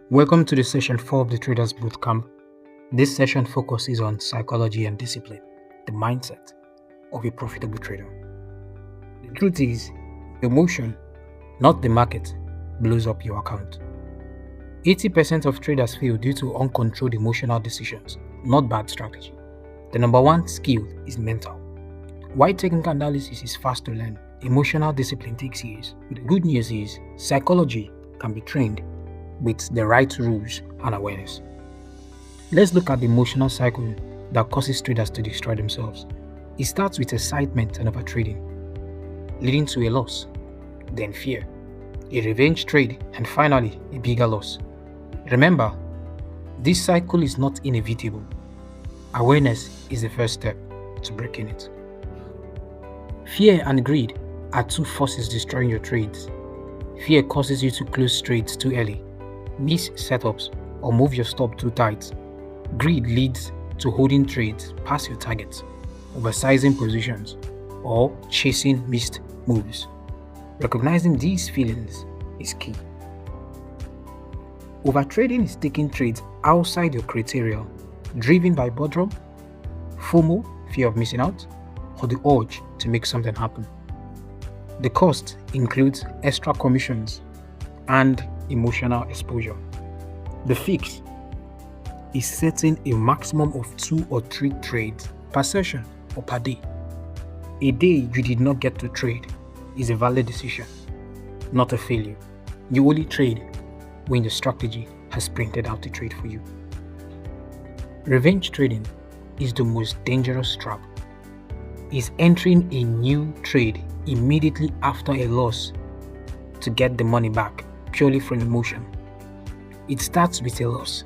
Welcome to the session 4 of the Traders Bootcamp. This session focuses on psychology and discipline, the mindset of a profitable trader. The truth is, emotion, not the market, blows up your account. 80% of traders fail due to uncontrolled emotional decisions, not bad strategy. The number one skill is mental. While technical analysis is fast to learn, emotional discipline takes years. The good news is, psychology can be trained with the right rules and awareness. Let's look at the emotional cycle that causes traders to destroy themselves. It starts with excitement and overtrading, leading to a loss, then fear, a revenge trade, and finally a bigger loss. Remember, this cycle is not inevitable. Awareness is the first step to breaking it. Fear and greed are two forces destroying your trades. Fear causes you to close trades too early, miss setups, or move your stop too tight. Greed leads to holding trades past your targets, oversizing positions, or chasing missed moves. Recognizing these feelings is key. Overtrading is taking trades outside your criteria, driven by boredom, FOMO, fear of missing out, or the urge to make something happen. The cost includes extra commissions and emotional exposure. The fix is setting a maximum of 2 or 3 trades per session or per day. A day you did not get to trade is a valid decision, not a failure. You only trade when your strategy has printed out a trade for you. Revenge trading is the most dangerous trap. It's entering a new trade immediately after a loss to get the money back purely from emotion. It starts with a loss.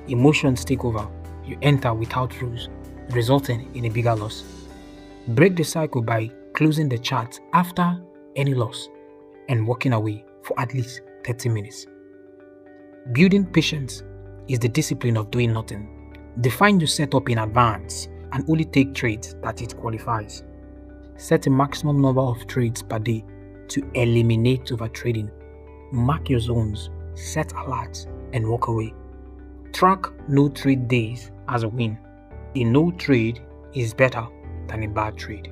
Emotions take over. You enter without rules, resulting in a bigger loss. Break the cycle by closing the chart after any loss and walking away for at least 30 minutes. Building patience is the discipline of doing nothing. Define your setup in advance and only take trades that it qualifies. Set a maximum number of trades per day to eliminate overtrading. Mark your zones, set alerts, and walk away. Track no trade days as a win. A no trade is better than a bad trade.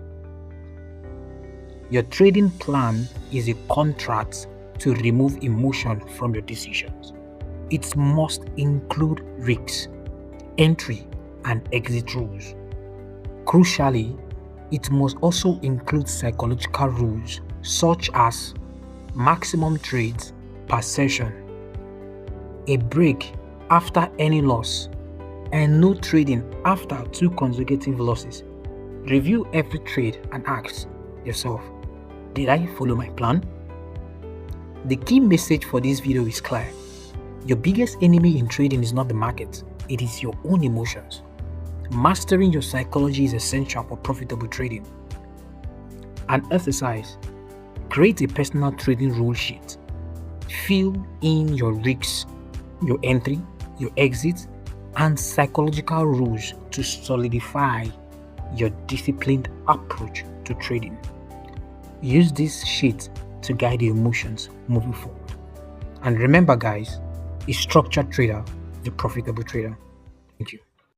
Your trading plan is a contract to remove emotion from your decisions. It must include risks, entry, and exit rules. Crucially, it must also include psychological rules such as maximum trades per session, a break after any loss, and no trading after 2 consecutive losses. Review every trade and ask yourself, did I follow my plan? The key message for this video is clear. Your biggest enemy in trading is not the market, it is your own emotions. Mastering your psychology is essential for profitable trading. An exercise: create a personal trading rule sheet. Fill in your risks, your entry, your exit, and psychological rules to solidify your disciplined approach to trading. Use this sheet to guide your emotions moving forward. And remember guys, a structured trader is a profitable trader. Thank you.